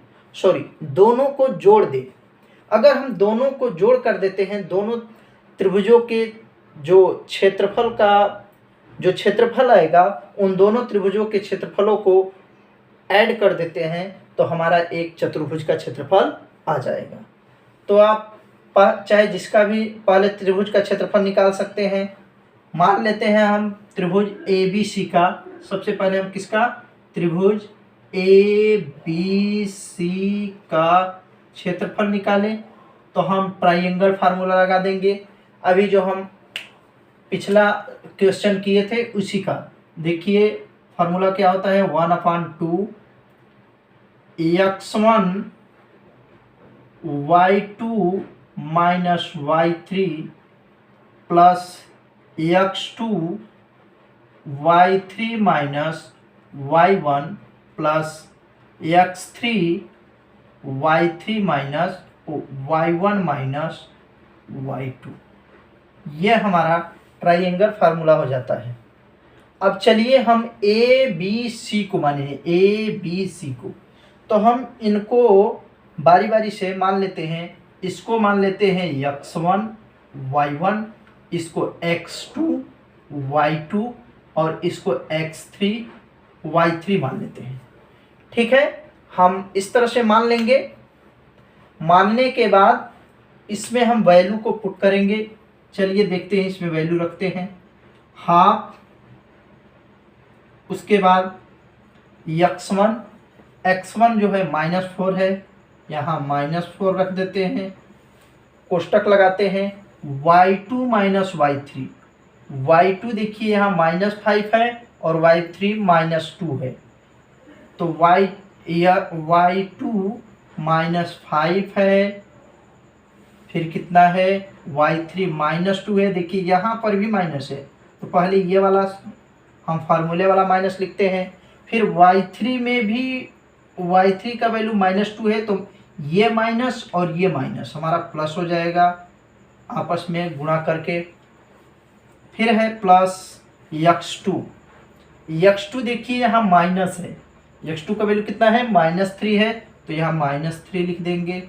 दोनों को जोड़ दें। अगर हम दोनों को जोड़ कर देते हैं, दोनों त्रिभुजों के जो क्षेत्रफल आएगा, उन दोनों त्रिभुजों के क्षेत्रफलों को ऐड कर देते हैं, तो हमारा एक चतुर्भुज का क्षेत्रफल आ जाएगा। तो आप चाहे जिसका भी पहले त्रिभुज का क्षेत्रफल निकाल सकते हैं। मान लेते हैं हम त्रिभुज ए बी सी का, सबसे पहले हम किसका, त्रिभुज ए बी सी का क्षेत्रफल निकालें तो हम ट्राइंगल फार्मूला लगा देंगे। अभी जो हम पिछला क्वेश्चन किए थे उसी का देखिए फार्मूला क्या होता है, 1/2 x1 y2 minus y3 plus x2 y3 minus y1 plus x3 y3 minus y1 minus y2। ये हमारा ट्राइंगल फार्मूला हो जाता है। अब चलिए हम ए बी सी को माने, ए बी सी को, तो हम इनको बारी बारी से मान लेते हैं। इसको मान लेते हैं x1 y1, इसको x2 y2 और इसको x3 y3 मान लेते हैं। ठीक है, हम इस तरह से मान लेंगे। मानने के बाद इसमें हम वैल्यू को पुट करेंगे। चलिए देखते हैं, इसमें वैल्यू रखते हैं हाफ, उसके बाद x1 जो है -4 है, यहाँ -4 रख देते हैं, कोष्टक लगाते हैं। y2 माइनस y3 देखिए यहाँ -5 है और y3 -2 है, तो y2 -5 है, फिर कितना है y3 -2 है। देखिए यहाँ पर भी माइनस है, तो पहले ये वाला हम फार्मूले वाला माइनस लिखते हैं। फिर y3 में भी y3 का वैल्यू -2 है, तो ये माइनस और ये माइनस हमारा प्लस हो जाएगा आपस में गुणा करके। फिर है प्लस x2 देखिए यहाँ माइनस है, x2 का वैल्यू कितना है -3 है, तो यहाँ -3 लिख देंगे।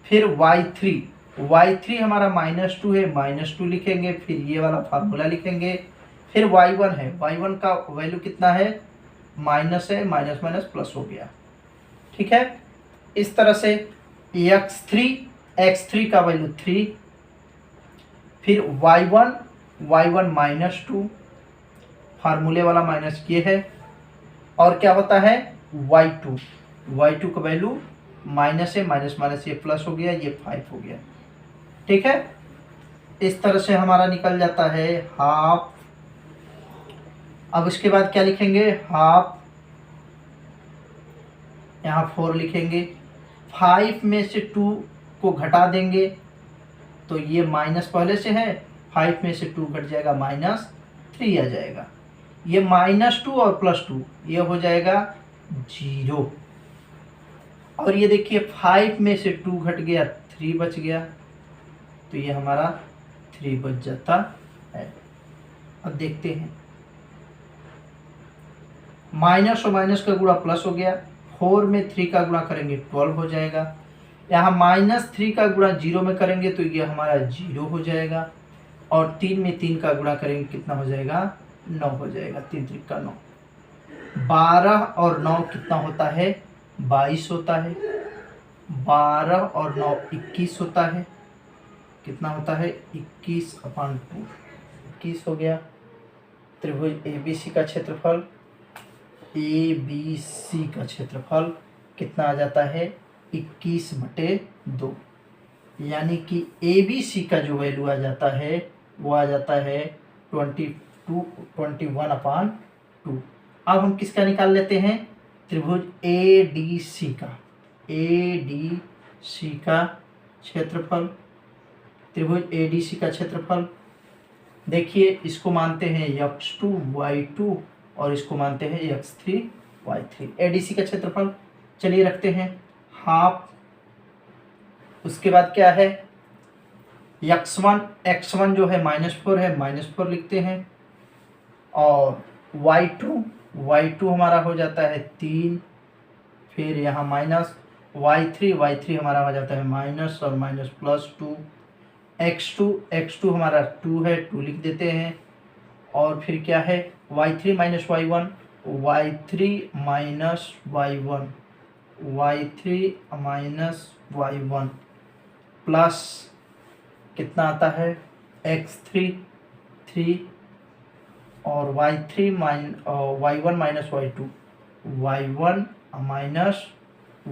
फिर y3 हमारा -2 है, -2 लिखेंगे, फिर ये वाला फार्मूला लिखेंगे। फिर y1 है, y1 का वैल्यू कितना है, माइनस है, माइनस माइनस प्लस हो गया। ठीक है, इस तरह से x3 का वैल्यू 3, फिर y1 -2, फार्मूले वाला माइनस ये है, और क्या होता है y2 का वैल्यू माइनस है, माइनस माइनस ये प्लस हो गया, ये 5 हो गया। ठीक है, इस तरह से हमारा निकल जाता है हाफ। अब इसके बाद क्या लिखेंगे, हाफ, यहाँ 4 लिखेंगे, 5 में से 2 को घटा देंगे, तो ये माइनस पहले से है, 5 में से 2 घट जाएगा, -3 आ जाएगा। ये -2 और +2 ये हो जाएगा 0, और ये देखिए 5 में से 2 घट गया, 3 बच गया, तो ये हमारा 3 बच जाता है। अब देखते हैं, माइनस और माइनस का गुणा प्लस हो गया, 4 में 3 का गुणा करेंगे 12 हो जाएगा। यहाँ -3 का गुणा 0 में करेंगे तो ये हमारा 0 हो जाएगा, और 3 में 3 का गुणा करेंगे कितना हो जाएगा, 9 हो जाएगा। 3 3 का 9, 12 और 9 कितना होता है, 22 होता है। 12 और 9 21 होता है, कितना होता है 21/2, 21 हो गया। त्रिभुज ABC का क्षेत्रफल, ABC का क्षेत्रफल कितना आ जाता है, 21/2, यानी कि ABC का जो वैल्यू आ जाता है वो आ जाता है 21/2। अब हम किसका निकाल लेते हैं, त्रिभुज ADC का क्षेत्रफल। त्रिभुज ADC का क्षेत्रफल देखिए, इसको मानते हैं x2 y2 और इसको मानते हैं x3 y3। ADC का क्षेत्रफल चलिए रखते हैं हाफ, उसके बाद क्या है x1 जो है -4 है, -4 लिखते हैं, और y2 हमारा हो जाता है 3, फिर यहाँ माइनस y3 हमारा हो जाता है माइनस और माइनस +2, x2 हमारा 2 है, 2 लिख देते हैं, और फिर क्या है y3 minus y1, y3 minus y1 plus कितना आता है x3 3 और y3 y1 minus y2 y1 minus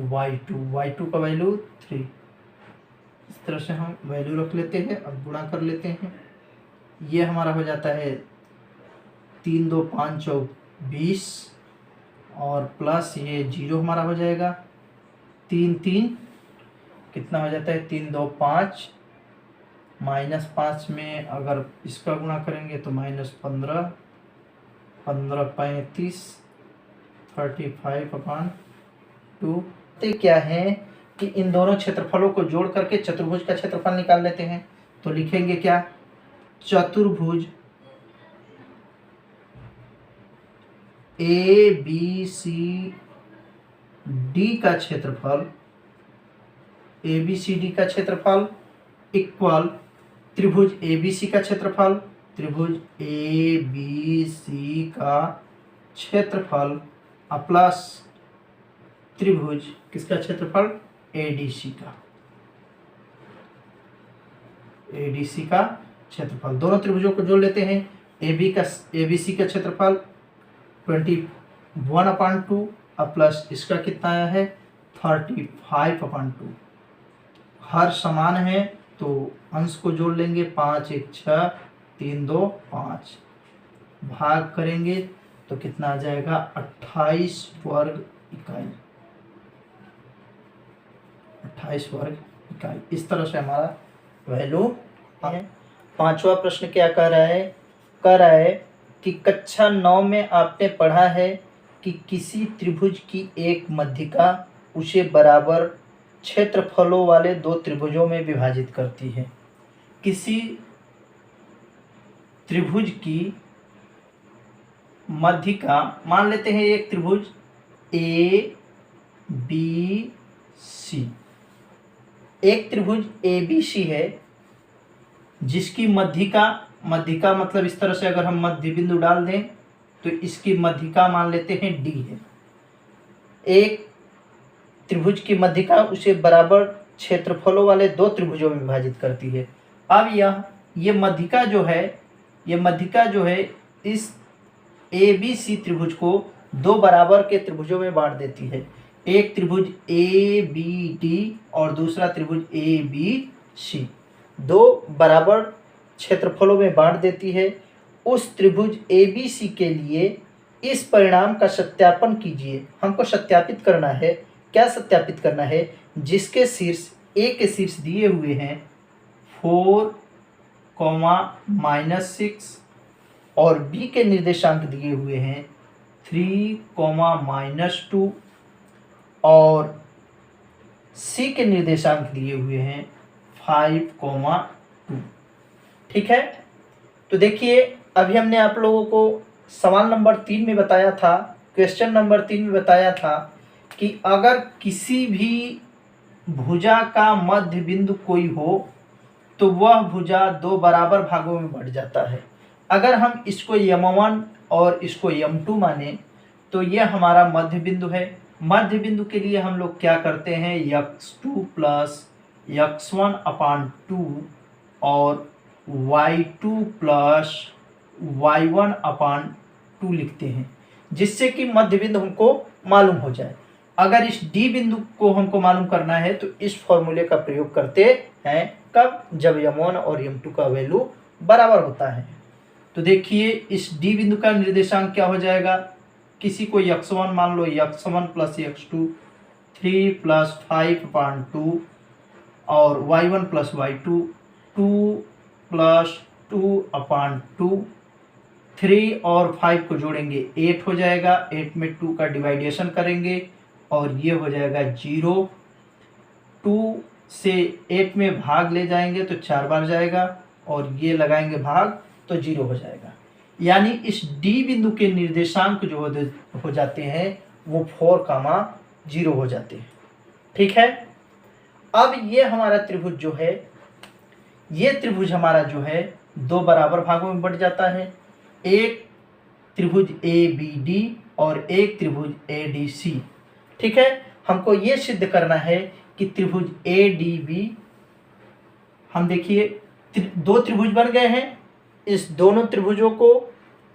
y2 का वैल्यू 3। इस तरह से हम वैल्यू रख लेते हैं। अब गुणा कर लेते हैं। ये हमारा हो जाता है 3 2 5 चौक 20 और प्लस ये 0 हमारा हो जाएगा 3 3 कितना हो जाता है 3 2 5 माइनस 5 में अगर इसका गुणा करेंगे तो माइनस 15 15 35 35/2। तो क्या है कि इन दोनों क्षेत्रफलों को जोड़ करके चतुर्भुज का क्षेत्रफल निकाल लेते हैं। तो लिखेंगे क्या, चतुर्भुज ABCD का क्षेत्रफल ABCD का क्षेत्रफल इक्वल त्रिभुज ABC का क्षेत्रफल त्रिभुज ABC का क्षेत्रफल प्लस त्रिभुज किसका क्षेत्रफल ADC का क्षेत्रफल। दोनों त्रिभुजों को जोड़ लेते हैं। ABC का क्षेत्रफल 21/2 प्लस इसका कितना आया है 35/2। हर समान है तो अंश को जोड़ लेंगे 5 1 6 3 2 5 भाग करेंगे तो कितना आ जाएगा 28 वर्ग इकाई 28 वर्ग इकाई। इस तरह से हमारा वैल्यू है। पांचवा प्रश्न क्या कह रहा है कि कक्षा 9 में आपने पढ़ा है कि किसी त्रिभुज की एक मध्यिका उसे बराबर क्षेत्रफलों वाले दो त्रिभुजों में विभाजित करती है। किसी त्रिभुज की मध्यिका, मान लेते हैं एक त्रिभुज ABC, एक त्रिभुज ABC है जिसकी मध्यिका मतलब इस तरह से अगर हम मध्य बिंदु डाल दें तो इसकी मध्यिका मान लेते हैं D है। एक त्रिभुज की मध्यिका उसे बराबर क्षेत्रफलों वाले दो त्रिभुजों में विभाजित करती है। अब ये मध्यिका जो है इस ABC त्रिभुज को दो बराबर के त्रिभुजों में बांट देती है। एक त्रिभुज ABD और दूसरा त्रिभुज ABC, दो बराबर क्षेत्रफलों में बांट देती है। उस त्रिभुज ABC के लिए इस परिणाम का सत्यापन कीजिए। हमको सत्यापित करना है। क्या सत्यापित करना है? जिसके शीर्ष A के शीर्ष दिए हुए हैं 4, -6 और B के निर्देशांक दिए हुए हैं 3, -2 और C के निर्देशांक दिए हुए हैं 5, 2। ठीक है, तो देखिए अभी हमने आप लोगों को सवाल नंबर 3 में बताया था, क्वेश्चन नंबर 3 में बताया था कि अगर किसी भी भुजा का मध्य बिंदु कोई हो तो वह भुजा दो बराबर भागों में बढ़ जाता है। अगर हम इसको M1 और इसको M2 माने तो यह हमारा मध्य बिंदु है। मध्य बिंदु के लिए हम लोग क्या करते हैं, x2 प्लस x1/2 और y2 प्लस y1/2 लिखते हैं, जिससे कि मध्य बिंदु हमको मालूम हो जाए। अगर इस D बिंदु को हमको मालूम करना है तो इस फॉर्मूले का प्रयोग करते हैं। कब? जब M1 और M2 का वैल्यू बराबर होता है। तो देखिए इस D बिंदु का निर्देशांक क्या हो जाएगा, किसी को x1 मान लो, x1 प्लस x2 3 प्लस 5/2 और y1 प्लस y2 2 प्लस 2/2। 3 और 5 को जोड़ेंगे 8 हो जाएगा। 8 में 2 का डिवाइडेशन करेंगे और ये हो जाएगा 0। 2 से 8 में भाग ले जाएंगे तो 4 बार जाएगा और ये लगाएंगे भाग तो 0 हो जाएगा। यानी इस D बिंदु के निर्देशांक जो हो जाते हैं वो 4, 0 हो जाते हैं। ठीक है, अब ये हमारा त्रिभुज जो है, ये त्रिभुज हमारा जो है दो बराबर भागों में बढ़ जाता है। एक त्रिभुज ABD और एक त्रिभुज ADC। ठीक है, हमको ये सिद्ध करना है कि त्रिभुज ए डी बी, हम देखिए दो त्रिभुज बन गए हैं। इस दोनों त्रिभुजों को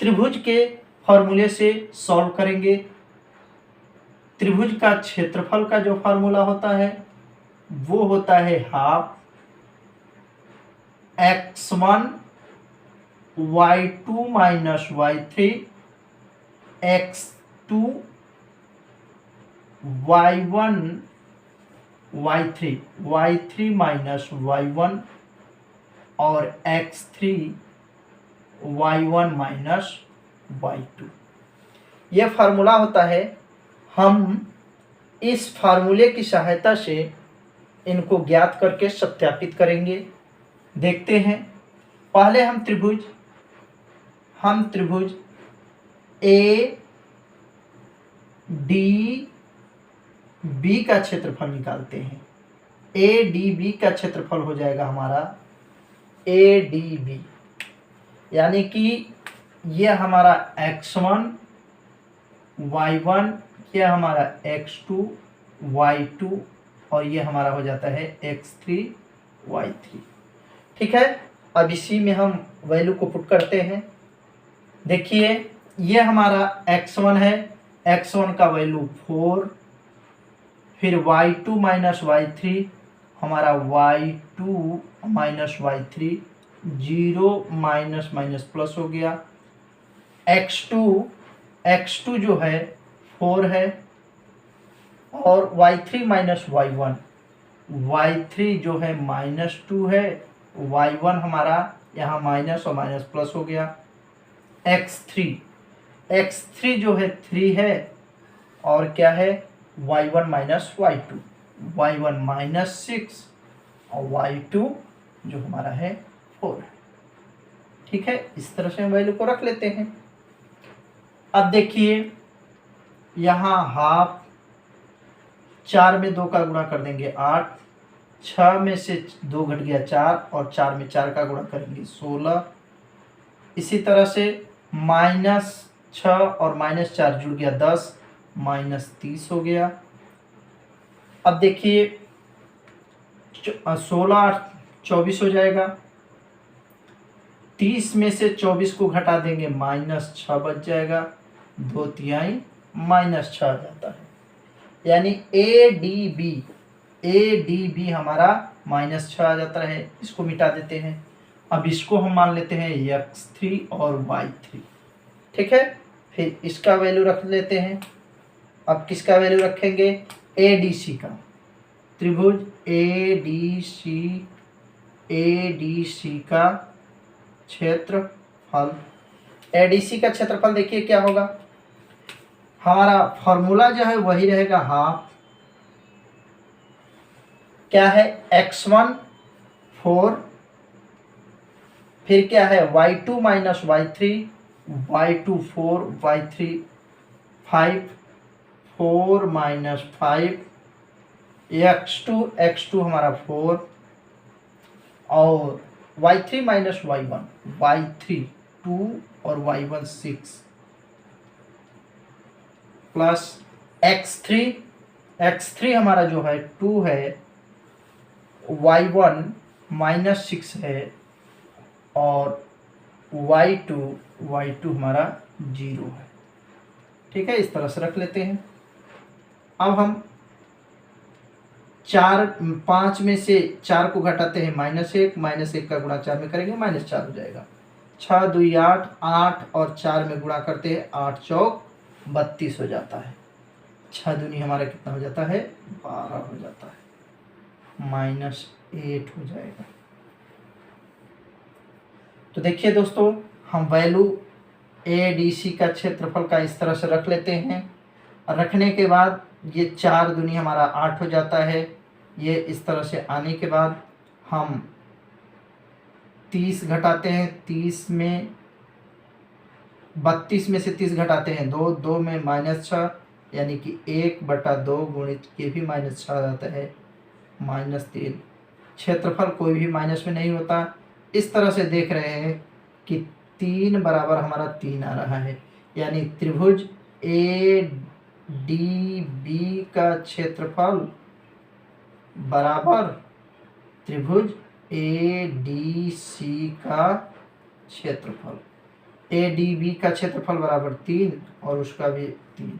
त्रिभुज के फॉर्मूले से सॉल्व करेंगे। त्रिभुज का क्षेत्रफल का जो फॉर्मूला होता है वो होता है half x1 y2 minus y3 x2 y1 y3 minus y1 और x3 y1 माइनस y2। यह फार्मूला होता है। हम इस फार्मूले की सहायता से इनको ज्ञात करके सत्यापित करेंगे। देखते हैं। पहले हम त्रिभुज ए डी बी का क्षेत्रफल निकालते हैं। ए डी बी का क्षेत्रफल हो जाएगा हमारा ए डी बी, यानी कि यह हमारा x1 y1, यह हमारा x2 y2 और ये हमारा हो जाता है x3 y3। ठीक है, अब इसी में हम वैल्यू को पुट करते हैं। देखिए ये हमारा x1 है, x1 का वैल्यू 4, फिर y2 माइनस y3, हमारा y2 minus y3 0 minus minus plus हो गया। x2 जो है 4 है और y3 माइनस y1, y3 जो है -2 है, y1 हमारा यहाँ माइनस और माइनस प्लस हो गया। x3 जो है 3 है और क्या है y1 माइनस y2, y1 -6 और y2 जो हमारा है 4। ठीक है, इस तरह से हम वैल्यू को रख लेते हैं। अब देखिए यहाँ हाफ 4 में 2 का गुणा कर देंगे 8, 6 में से 2 घट गया 4 और 4 में 4 का गुणा करेंगे 16। इसी तरह से -6 और -4 जुड़ गया 10, -30 हो गया। अब देखिए 16 24 हो जाएगा। 30 में से 24 को घटा देंगे -6 बच जाएगा, 2 तिहाई -6 आ जाता है। यानी ए डी बी हमारा -6 आ जाता है। इसको मिटा देते हैं। अब इसको हम मान लेते हैं x3 और y3। ठीक है, फिर इसका वैल्यू रख लेते हैं। अब किसका वैल्यू रखेंगे? ए डी सी का। त्रिभुज ए डी सी का क्षेत्रफल। ए डी सी का क्षेत्रफल देखिए क्या होगा। हमारा फॉर्मूला जो है वही रहेगा हाफ, क्या है x1 4, फिर क्या है y2 minus y3, y2 4, y3 5, 4 minus 5, x2 हमारा 4 और y3 माइनस y1, y3 2 और y1 6 प्लस x3 हमारा जो है 2 है, y1 -6 है और y2 हमारा 0 है। ठीक है, इस तरह से रख लेते हैं। अब हम 5 में से 4 को घटाते हैं -1 का गुणा 4 में करेंगे -4 हो जाएगा। 6 2 8, 8 और 4 में गुणा करते हैं 8 चौक 32 हो जाता है। 6 दूनी हमारा कितना हो जाता है? 12 हो जाता है, -8 हो जाएगा। तो देखिए दोस्तों, हम वैल्यू ए डी सी का क्षेत्रफल का इस तरह से रख लेते हैं। रखने के बाद ये 4 दूनी हमारा 8 हो जाता है। ये इस तरह से आने के बाद हम 30 घटाते हैं, 32 में से 30 घटाते हैं 2 में -6, यानी कि 1/2 गुणित ये भी -6 आ जाता है, -3। क्षेत्रफल कोई भी माइनस में नहीं होता। इस तरह से देख रहे हैं कि 3 बराबर हमारा 3 आ रहा है। यानी त्रिभुज ए डी बी का क्षेत्रफल बराबर त्रिभुज ए डी सी का क्षेत्रफल। ए डी बी का क्षेत्रफल बराबर 3 और उसका भी 3।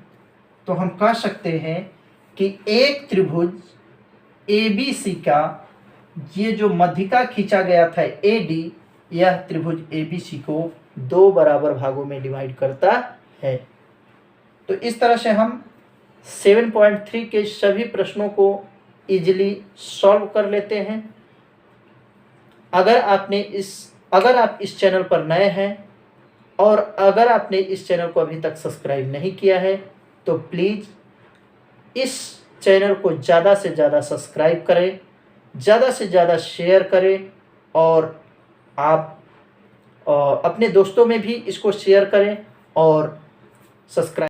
तो हम कह सकते हैं कि एक त्रिभुज ए बी सी का ये जो मध्यिका खींचा गया था ए डी, यह त्रिभुज ए बी सी को 2 बराबर भागों में डिवाइड करता है। तो इस तरह से हम 7.3 के सभी प्रश्नों को इजीली सॉल्व कर लेते हैं। अगर आप इस चैनल पर नए हैं और अगर आपने इस चैनल को अभी तक सब्सक्राइब नहीं किया है तो प्लीज़ इस चैनल को ज़्यादा से ज़्यादा सब्सक्राइब करें, ज़्यादा से ज़्यादा शेयर करें और आप अपने दोस्तों में भी इसको शेयर करें और सब्सक्राइब